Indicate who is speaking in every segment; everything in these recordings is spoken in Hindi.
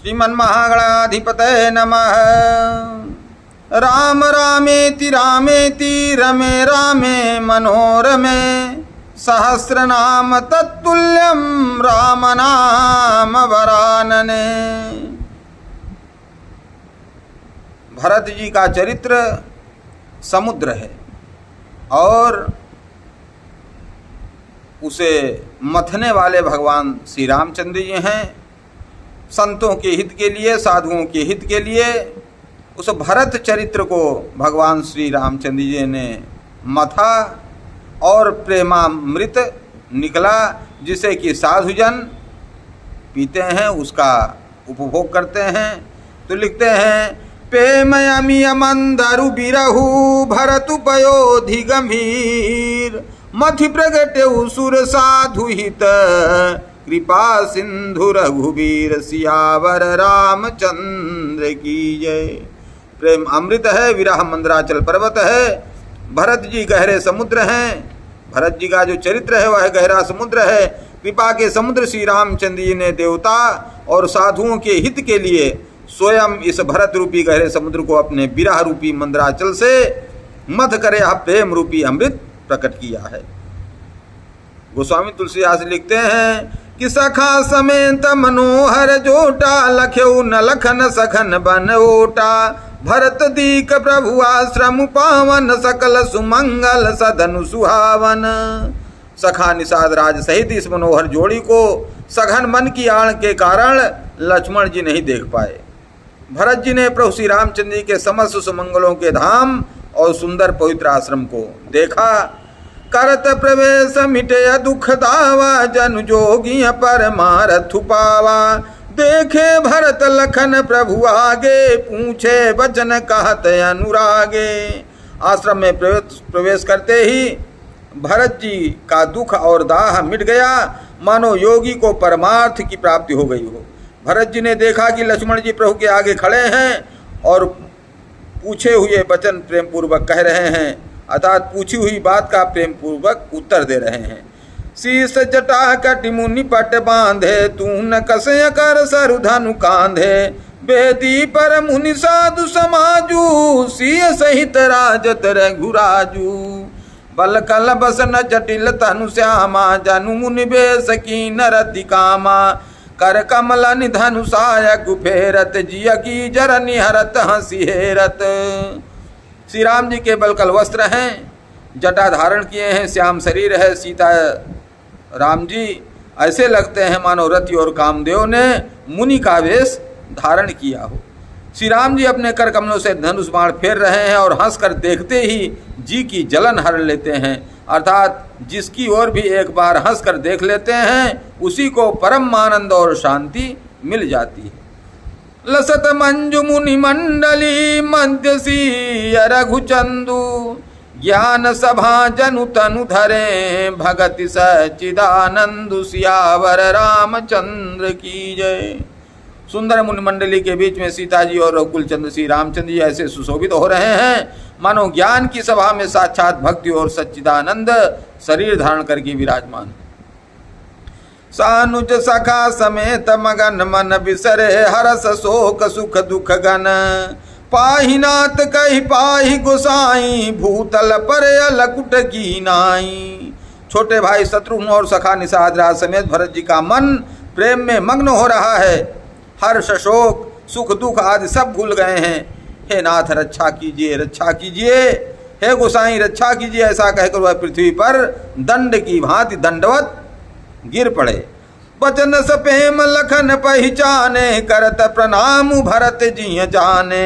Speaker 1: श्रीमन्महागणाधिपतये नमः। राम रामेति रामेति रमे रामे मनोरमे सहस्रनाम तत्तुल्यं राम नाम वरानने। भरत जी का चरित्र समुद्र है और उसे मथने वाले भगवान श्री रामचंद्र जी हैं। संतों के हित के लिए, साधुओं के हित के लिए उस भरत चरित्र को भगवान श्री रामचंद्र जी ने मथा और प्रेमामृत निकला, जिसे कि साधुजन पीते हैं, उसका उपभोग करते हैं। तो लिखते हैं, प्रेमयमिय मंदरु बिरहु भरतु पयोधि गंभीर मथि प्रगट्यउ सुर साधु हित कृपा सिंधु रघुवीर सियावर रामचंद्र की जय। प्रेम अमृत है, विरह मंदराचल पर्वत है, भरत जी गहरे समुद्र हैं। भरत जी का जो चरित्र है वह गहरा समुद्र है। कृपा के समुद्र श्री रामचंद्र जी ने देवता और साधुओं के हित के लिए स्वयं इस भरत रूपी गहरे समुद्र को अपने विरह रूपी मंदराचल से मथ करे प्रेम रूपी अमृत प्रकट किया है। गोस्वामी तुलसीदास लिखते हैं कि सखा समेत मनोहर जोटा लख्यऊ न लखन सखन बन ओटा भरत दीक प्रभु आश्रम पावन सकल सुमंगल सदनु सुहावन। सखा निषाद राज सहित इस मनोहर जोड़ी को सघन मन की आड़ के कारण लक्ष्मण जी नहीं देख पाए। भरत जी ने प्रभु श्री रामचंद्र जी के समस्त सुमंगलों के धाम और सुंदर पवित्र आश्रम को देखा। करत प्रवेश मिटे दुख दावा जन जोगी परमारथ पावा देखे भरत लखन प्रभु आगे पूछे वचन कहत अनुरागे। आश्रम में प्रवेश करते ही भरत जी का दुख और दाह मिट गया, मानो योगी को परमार्थ की प्राप्ति हो गई हो। भरत जी ने देखा कि लक्ष्मण जी प्रभु के आगे खड़े हैं और पूछे हुए वचन प्रेम पूर्वक कह रहे हैं, अर्थात पूछी हुई बात का प्रेम पूर्वक उत्तर दे रहे हैं। शीस जटा कटि मुनि पट बांधे तू न कसय कर सरु धनु कांधे बेदी पर मुनि साधु समाजू सिय सहित राजत रघुराजू बल कल बस न जटिल तनु श्यामा जनु मुनि बेस की नरति कामा कर कमल निधनु सायक फेरत जिय की जर निहरत हंसी हेरत। श्री राम जी के बलकल वस्त्र हैं, जटा धारण किए हैं, श्याम शरीर है। सीता राम जी ऐसे लगते हैं मानो रति और कामदेव ने मुनि का वेश धारण किया हो। श्री राम जी अपने कर कमलों से धनुष बाण फेर रहे हैं और हंसकर देखते ही जी की जलन हर लेते हैं, अर्थात जिसकी ओर भी एक बार हंसकर देख लेते हैं उसी को परम आनंद और शांति मिल जाती है। लसत मंजु मुनि मंडली मध्य सी रघुचंदु ज्ञान सभा जनु तनु धरे भगति सच्चिदानंदु सियावर रामचंद्र की जय। सुंदर मुनि मंडली के बीच में सीता जी और रघुकुल चंद्र श्री रामचंद्र जी ऐसे सुशोभित हो रहे हैं मानो ज्ञान की सभा में साक्षात भक्ति और सच्चिदानंद शरीर धारण करके विराजमान। सानुज सखा समेत मगन मन बिसरे हरस शोक सुख दुख गन पाहि नाथ कहि पाहि गोसाई भूतल पर अलकुट की नाई। छोटे भाई शत्रुघ्न और सखा निषाद राज समेत भरत जी का मन प्रेम में मग्न हो रहा है। हर्ष शोक सुख दुख आदि सब भूल गए हैं। हे नाथ रक्षा कीजिए, रक्षा कीजिए, हे गोसाई रक्षा कीजिए, ऐसा कहकर वह पृथ्वी पर दंड की भांति दंडवत गिर पड़े। बचन सपेम लखन पहचाने करत प्रणाम भरत जी जाने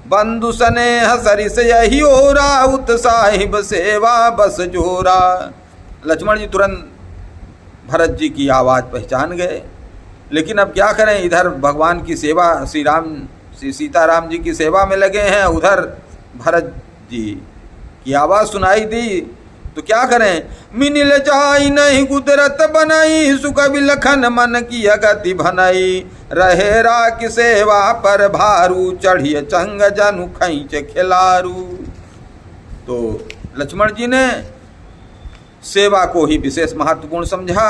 Speaker 1: बंधु स्नेह सरिस यही ओरा उत साहिब सेवा बस जोरा। लक्ष्मण जी तुरंत भरत जी की आवाज़ पहचान गए, लेकिन अब क्या करें, इधर भगवान की सेवा श्री सीताराम जी की सेवा में लगे हैं, उधर भरत जी की आवाज़ सुनाई दी तो क्या करें। मिनिल जाई नहीं गुदरत बनाई सुख विलखन मन की अगति भनाई रहे राख सेवा पर भारू चढ़िए चंग जनु खैच खिलारू। तो लक्ष्मण जी ने सेवा को ही विशेष महत्वपूर्ण समझा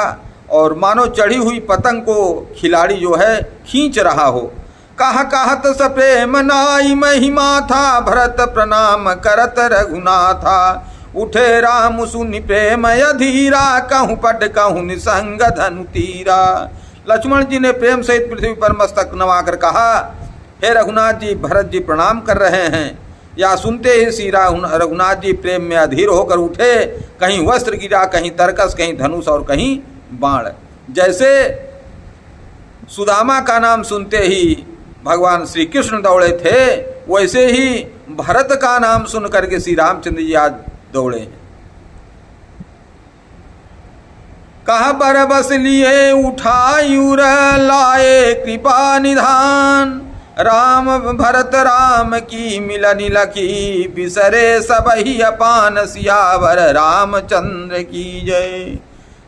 Speaker 1: और मानो चढ़ी हुई पतंग को खिलाड़ी जो है खींच रहा हो, कह कहत स प्रेम नाई महिमा था, भरत प्रणाम करत रघुनाथा। उठे राम सुनि प्रेम अधीरा, कहूँ पट कहूँ निसंग धनु तीरा। लक्ष्मण जी ने प्रेम सहित पृथ्वी पर मस्तक नवाकर कहा, हे रघुनाथ जी, भरत जी प्रणाम कर रहे हैं। या सुनते ही श्री रघुनाथ जी प्रेम में अधीर होकर उठे। कहीं वस्त्र गिरा, कहीं तरकस, कहीं धनुष और कहीं बाण। जैसे सुदामा का नाम सुनते ही भगवान श्री कृष्ण दौड़े थे, वैसे ही भरत का नाम सुन करके श्री रामचंद्र जी आज दौड़े हैं। कह पर बस लिए उठायूर, लाए कृपा निधान। राम भरत राम की मिलनि लखी, बिसरे सबहि अपान सियावर रामचंद्र की जय।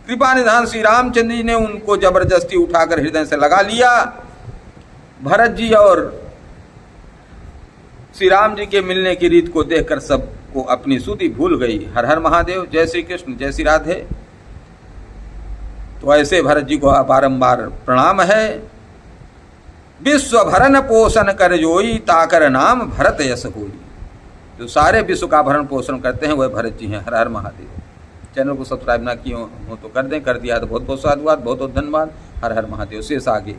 Speaker 1: कृपा निधान श्री रामचंद्र जी ने उनको जबरदस्ती उठाकर हृदय से लगा लिया। भरत जी और श्री राम जी के मिलने की रीत को देखकर सबको अपनी सुधि भूल गई। हर हर महादेव, जय श्री कृष्ण, जय श्री राधे। तो ऐसे भरत जी को बारंबार प्रणाम है। विश्व भरण पोषण कर जोई, ताकर नाम भरत यश होई। जो सारे विश्व का भरण पोषण करते हैं वह भरत जी हैं। हर हर महादेव। चैनल को सब्सक्राइब ना किए हो तो कर दें, कर दिया तो बहुत बहुत साधुवाद, बहुत बहुत धन्यवाद। हर हर महादेव। शेष आगे।